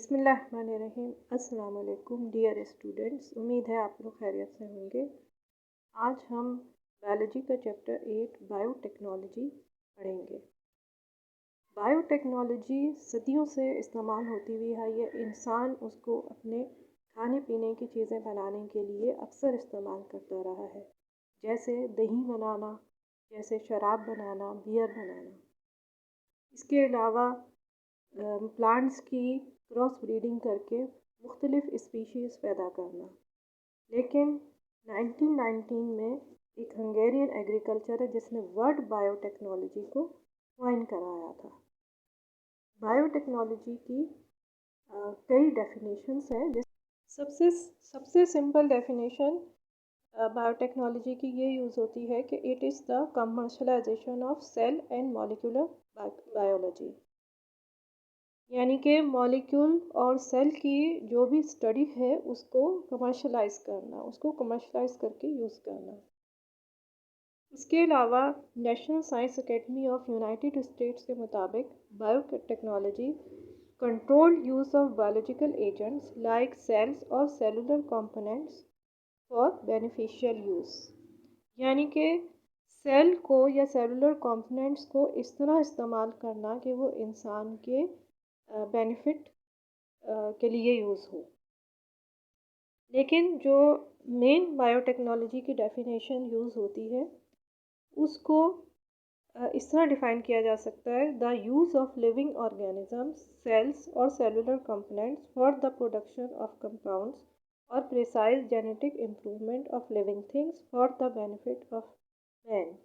बिस्मिल्लाहिर्रहमानिर्रहीम। अस्सलाम वालेकुम डियर स्टूडेंट्स, उम्मीद है आप लोग खैरियत से होंगे। आज हम बायोलॉजी का चैप्टर 8 बायोटेक्नोलॉजी पढ़ेंगे। बायोटेक्नोलॉजी सदियों से इस्तेमाल होती हुई है। ये इंसान उसको अपने खाने पीने की चीज़ें बनाने के लिए अक्सर इस्तेमाल करता रहा है, जैसे दही बनाना, जैसे शराब बनाना, बियर बनाना। इसके अलावा प्लांट्स की क्रॉस ब्रीडिंग करके मुख्तलिफ़ स्पीशीज़ पैदा करना। लेकिन 1919 में एक हंगेरियन एग्रीकल्चर है जिसने वर्ड बायोटेक्नोलॉजी को कॉइन कराया था। बायोटेक्नोलॉजी की कई डेफिनेशंस हैं। सबसे सबसे सिंपल डेफिनेशन बायोटेक्नोलॉजी की ये यूज़ होती है कि it is the commercialisation of cell and molecular biology, यानी कि मॉलिक्यूल और सेल की जो भी स्टडी है उसको कमर्शलाइज करना, उसको कमर्शलाइज करके यूज़ करना। इसके अलावा National Science Academy of United States के मुताबिक biotechnology controlled use of biological agents like cells or cellular components for beneficial use, यानी कि सेल को या सेलुलर कंपोनेंट्स को इस तरह इस्तेमाल करना कि वो इंसान के बेनिफिट के लिए यूज़ हो। लेकिन जो मेन बायोटेक्नोलॉजी की डेफिनेशन यूज़ होती है उसको इस तरह डिफ़ाइन किया जा सकता है: the use of living organisms, cells or cellular components for the production of compounds or precise genetic improvement of living things for the benefit of man.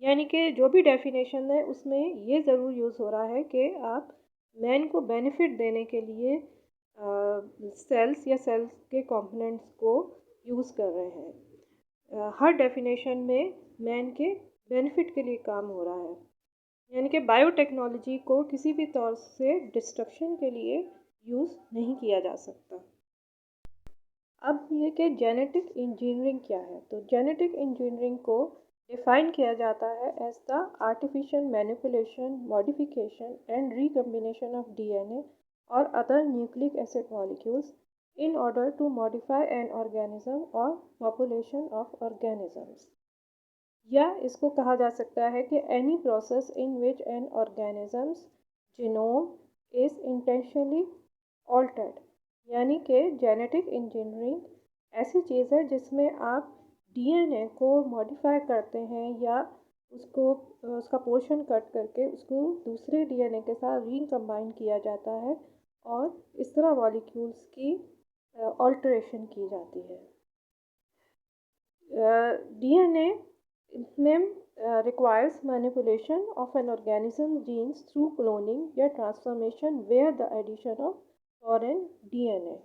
यानी कि जो भी डेफिनेशन है उसमें ये ज़रूर यूज़ हो रहा है कि आप मैन को बेनिफिट देने के लिए सेल्स या सेल्स के कंपोनेंट्स को यूज़ कर रहे हैं। हर डेफिनेशन में मैन के बेनिफिट के लिए काम हो रहा है, यानी कि बायोटेक्नोलॉजी को किसी भी तौर से डिस्ट्रक्शन के लिए यूज़ नहीं किया जा सकता। अब ये कि जेनेटिक इंजीनियरिंग क्या है, तो जेनेटिक इंजीनियरिंग को डिफ़ाइन किया जाता है as the artificial manipulation, modification and recombination of DNA or other nucleic acid molecules in order to modify an organism or population of organisms. या इसको कहा जा सकता है कि any process in which an organism's genome is intentionally altered, यानी कि genetic engineering ऐसी चीज़ है जिसमें आप डीएनए को मॉडिफाई करते हैं या उसको उसका पोर्शन कट करके उसको दूसरे डीएनए के साथ रिकम्बाइन किया जाता है और इस तरह मॉलिक्यूल्स की ऑल्टरेशन की जाती है। डीएनए में requires manipulation of an organism's genes through cloning या transformation where the addition of foreign DNA।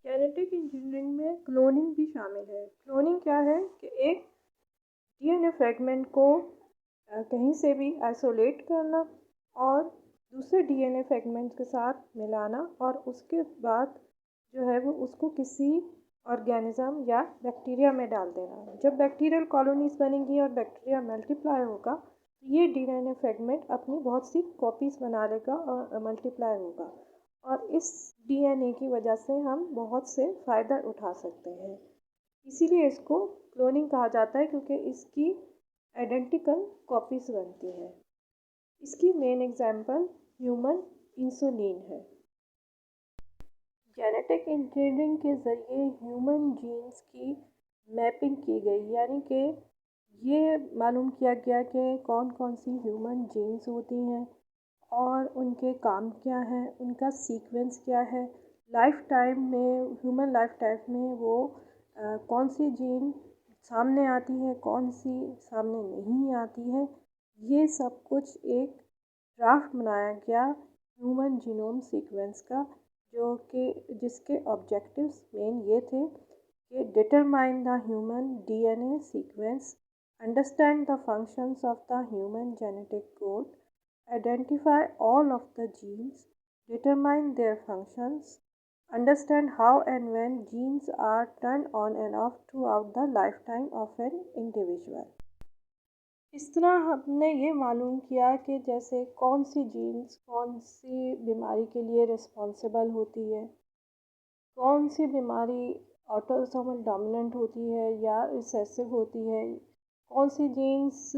Genetic engineering में क्लोनिंग भी शामिल है। क्लोनिंग क्या है कि एक डीएनए फ्रेगमेंट को कहीं से भी आइसोलेट करना और दूसरे डीएनए फ्रेगमेंट्स के साथ मिलाना और उसके बाद जो है वो उसको किसी ऑर्गेनिज्म या बैक्टीरिया में डाल देना। जब बैक्टीरियल कॉलोनीज बनेंगी और बैक्टीरिया मल्टीप्लाई होगा तो ये डीएनए फ्रेगमेंट अपनी बहुत सी कॉपीज़ बना लेगा और मल्टीप्लाई होगा, और इस डीएनए की वजह से हम बहुत से फ़ायदा उठा सकते हैं। इसीलिए इसको क्लोनिंग कहा जाता है, क्योंकि इसकी आइडेंटिकल कॉपीज़ बनती हैं। इसकी मेन एग्जांपल ह्यूमन इंसुलिन है। जेनेटिक इंजीनियरिंग के ज़रिए ह्यूमन जीन्स की मैपिंग की गई, यानी कि ये मालूम किया गया कि कौन कौन सी ह्यूमन जीन्स होती हैं और उनके काम क्या हैं, उनका सीक्वेंस क्या है, लाइफ टाइम में ह्यूमन लाइफ टाइम में वो कौन सी जीन सामने आती है, कौन सी सामने नहीं आती है। ये सब कुछ एक ड्राफ्ट बनाया गया ह्यूमन जीनोम सीक्वेंस का, जो कि जिसके ऑब्जेक्टिव्स मेन ये थे कि determine the human DNA sequence, understand the functions of the human genetic code, identify all of the genes, determine their functions, understand how and when genes are turned on and off throughout the lifetime of an individual। इस तरह हमने ये मालूम किया कि जैसे कौन सी jeans कौन सी बीमारी के लिए रिस्पॉन्सिबल होती है, कौन सी बीमारी ऑटोसोमल डोमिनेंट होती है या रिसेसिव होती है, कौन सी जीन्स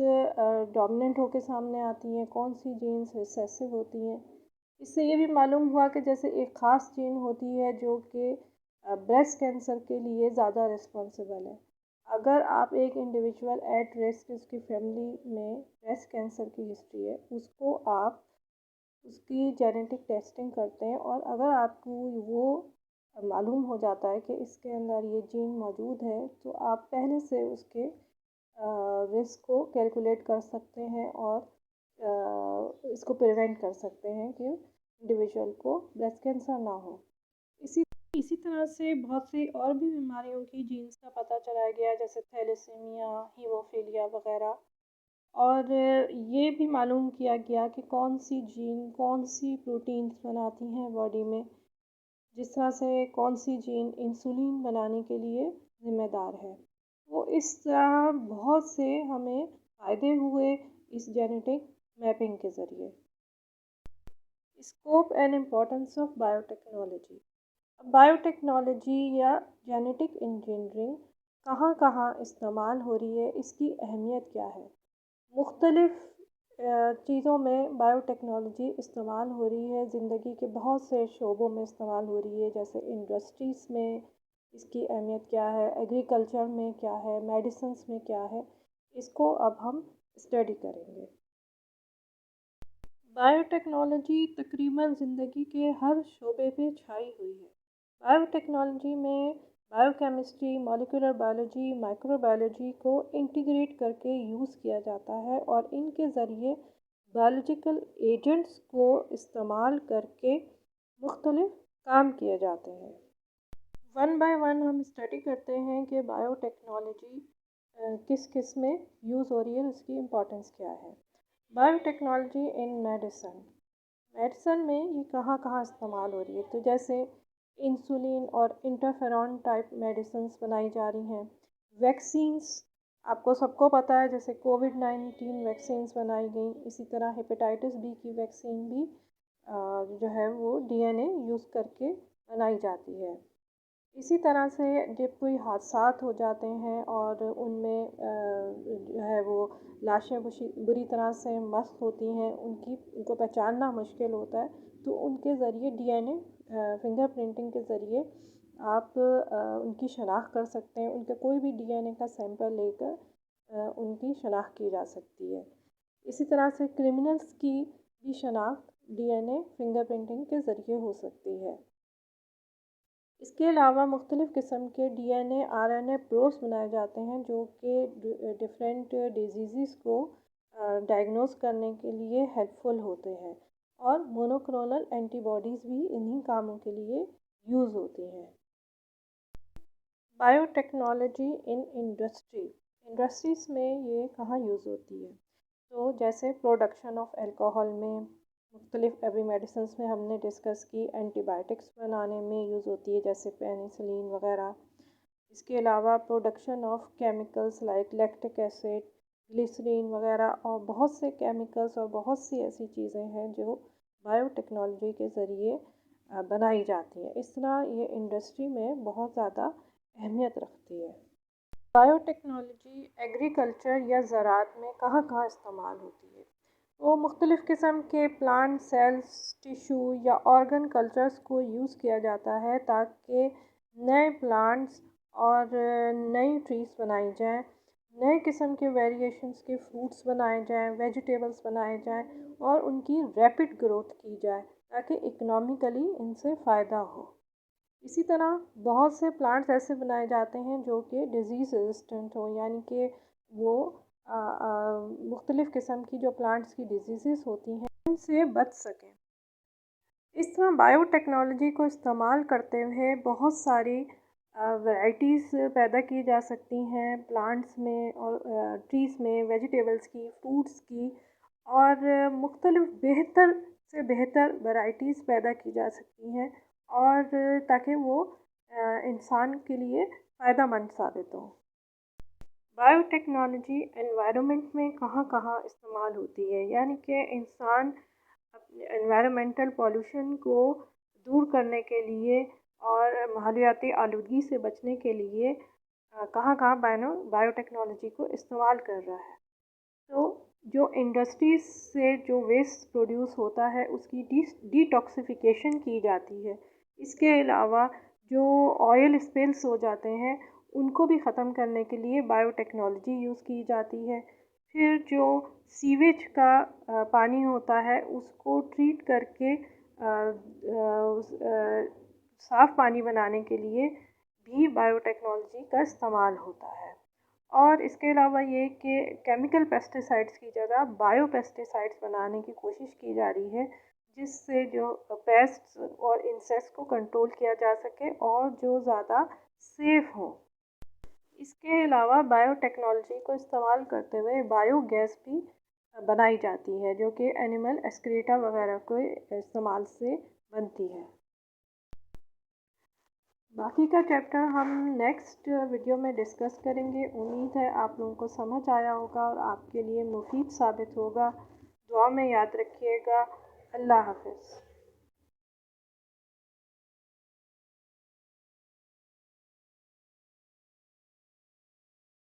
डोमिनेंट होकर सामने आती हैं, कौन सी जीन्स रिसेसिव होती हैं। इससे ये भी मालूम हुआ कि जैसे एक ख़ास जीन होती है जो कि ब्रेस्ट कैंसर के लिए ज़्यादा रिस्पॉन्सिबल है। अगर आप एक इंडिविजुअल एट रिस्क उसकी फैमिली में ब्रेस्ट कैंसर की हिस्ट्री है, उसको आप उसकी जेनेटिक टेस्टिंग करते हैं और अगर आपको वो मालूम हो जाता है कि इसके अंदर ये जीन मौजूद है, तो आप पहले से उसके रिस्क को कैलकुलेट कर सकते हैं और इसको प्रिवेंट कर सकते हैं कि इंडिविजुअल को ब्रेस्ट कैंसर ना हो। इसी इसी तरह से बहुत सी और भी बीमारियों की जीन्स का पता चलाया गया, जैसे थैलेसीमिया, हीमोफीलिया वगैरह। और ये भी मालूम किया गया कि कौन सी जीन कौन सी प्रोटीन्स बनाती हैं बॉडी में, जिस तरह से कौन सी जीन इंसुलिन बनाने के लिए ज़िम्मेदार है। तो इस तरह बहुत से हमें फ़ायदे हुए इस जेनेटिक मैपिंग के ज़रिए। Scope and importance of biotechnology. अब बायोटेक्नोलॉजी या जेनेटिक इंजीनियरिंग कहाँ कहाँ इस्तेमाल हो रही है, इसकी अहमियत क्या है। मुख्तलिफ़ चीज़ों में बायोटेक्नोलॉजी इस्तेमाल हो रही है, ज़िंदगी के बहुत से शोबों में इस्तेमाल हो रही है, जैसे इंडस्ट्रीज़ में इसकी अहमियत क्या है, एग्रीकल्चर में क्या है, मेडिसिन्स में क्या है, इसको अब हम स्टडी करेंगे। बायोटेक्नोलॉजी तकरीबन ज़िंदगी के हर शोबे पे छाई हुई है। बायोटेक्नोलॉजी में बायोकेमिस्ट्री, मॉलिक्यूलर बायोलॉजी, माइक्रोबायोलॉजी को इंटीग्रेट करके यूज़ किया जाता है और इनके ज़रिए बायोलॉजिकल एजेंट्स को इस्तेमाल करके मुख्तलिफ काम किए जाते हैं। वन बाय वन हम स्टडी करते हैं कि बायोटेक्नोलॉजी किस किस में यूज़ हो रही है, उसकी इम्पोर्टेंस क्या है। बायोटेक्नोलॉजी इन मेडिसन, मेडिसन में ये कहाँ कहाँ इस्तेमाल हो रही है, तो जैसे इंसुलिन और इंटरफेरॉन टाइप मेडिसिन्स बनाई जा रही हैं। वैक्सीन्स, आपको सबको पता है, जैसे कोविड-19 वैक्सीन्स बनाई गई, इसी तरह हेपेटाइटिस बी की वैक्सीन भी जो है वो डीएनए यूज़ करके बनाई जाती है। इसी तरह से जब कोई हादसात हो जाते हैं और उनमें जो है वो लाशें बुरी तरह से मस्त होती हैं, उनको पहचानना मुश्किल होता है, तो उनके ज़रिए डीएनए फिंगर प्रिंटिंग के ज़रिए आप उनकी शनाख्त कर सकते हैं। उनका कोई भी डीएनए का सैंपल लेकर उनकी शनाख्त की जा सकती है। इसी तरह से क्रिमिनल्स की भी शनाख्त डीएनए फिंगर प्रिंटिंग के ज़रिए हो सकती है। इसके अलावा मुख्तलिफ़ किस्म के डीएनए आरएनए प्रोब्स बनाए जाते हैं जो कि डिफरेंट डिजीज़ को डायग्नोस करने के लिए हेल्पफुल होते हैं, और मोनोक्लोनल एंटीबॉडीज़ भी इन्हीं कामों के लिए यूज़ होती हैं। बायोटेक्नोलॉजी इन इंडस्ट्रीज़ में ये कहाँ यूज़ होती है, तो जैसे प्रोडक्शन ऑफ अल्कोहल में, मुख्तलिफ अभी मेडिसिन्स में हमने डिस्कस की, एंटीबायोटिक्स बनाने में यूज़ होती है जैसे पेनिसिलिन वगैरह। इसके अलावा production of chemicals like lactic acid, glycerine वगैरह, और बहुत से केमिकल्स और बहुत सी ऐसी चीज़ें हैं जो बायोटेक्नोलॉजी के ज़रिए बनाई जाती हैं। इस तरह ये इंडस्ट्री में बहुत ज़्यादा अहमियत रखती है। बायोटेक्नोलॉजी एग्रीकल्चर या ज़राअत में कहाँ कहाँ इस्तेमाल होती है, वो मुख्तलिफ़ किस्म के प्लांट सेल्स, टिश्यू या ऑर्गन कल्चर्स को यूज़ किया जाता है ताकि नए प्लांट्स और नई ट्रीज़ बनाई जाएँ, नए किस्म के वेरिएशंस के फ्रूट्स बनाए जाएँ, वेजिटेबल्स बनाए जाएँ और उनकी रैपिड ग्रोथ की जाए ताकि इकोनॉमिकली इनसे फ़ायदा हो। इसी तरह बहुत से प्लांट्स ऐसे बनाए जाते हैं जो कि डिज़ीज़ रेजिस्टेंट हो, यानी कि वो मुख्तलिफ़ किस्म की जो प्लांट्स की डिजीज़ होती हैं उनसे बच सकें। इस तरह बायोटेक्नोलॉजी को इस्तेमाल करते हुए बहुत सारी वैराइटीज़ पैदा की जा सकती हैं प्लांट्स में और ट्रीज़ में, वेजिटेबल्स की, फ्रूट्स की, और मुख्तलिफ़ बेहतर से बेहतर वैराइटीज़ पैदा की जा सकती हैं, और ताकि वो इंसान के लिए फ़ायदेमंद साबित हों। बायोटेक्नोलॉजी एनवायरनमेंट में कहाँ कहाँ इस्तेमाल होती है, यानी कि इंसान अपने एनवायरमेंटल पॉल्यूशन को दूर करने के लिए और माहौलियाती आलूगी से बचने के लिए कहाँ कहाँ बायोटेक्नोलॉजी को इस्तेमाल कर रहा है। तो जो इंडस्ट्रीज से जो वेस्ट प्रोड्यूस होता है उसकी डिटॉक्सिफिकेशन की जाती है। इसके अलावा जो ऑयल स्पिल्स हो जाते हैं उनको भी ख़त्म करने के लिए बायोटेक्नोलॉजी यूज़ की जाती है। फिर जो सीवेज का पानी होता है उसको ट्रीट करके साफ़ पानी बनाने के लिए भी बायोटेक्नोलॉजी का इस्तेमाल होता है। और इसके अलावा ये कि केमिकल पेस्टिसाइड्स की जगह बायो पेस्टिसाइड्स बनाने की कोशिश की जा रही है, जिससे जो पेस्ट्स और इंसेक्ट्स को कंट्रोल किया जा सके और जो ज़्यादा सेफ हो। इसके अलावा बायोटेक्नोलॉजी को इस्तेमाल करते हुए बायोगैस भी बनाई जाती है, जो कि एनिमल एक्सक्रीटा वगैरह के इस्तेमाल से बनती है। बाकी का चैप्टर हम नेक्स्ट वीडियो में डिस्कस करेंगे। उम्मीद है आप लोगों को समझ आया होगा और आपके लिए मुफीद साबित होगा। दुआ में याद रखिएगा। अल्लाह हाफ़िज़।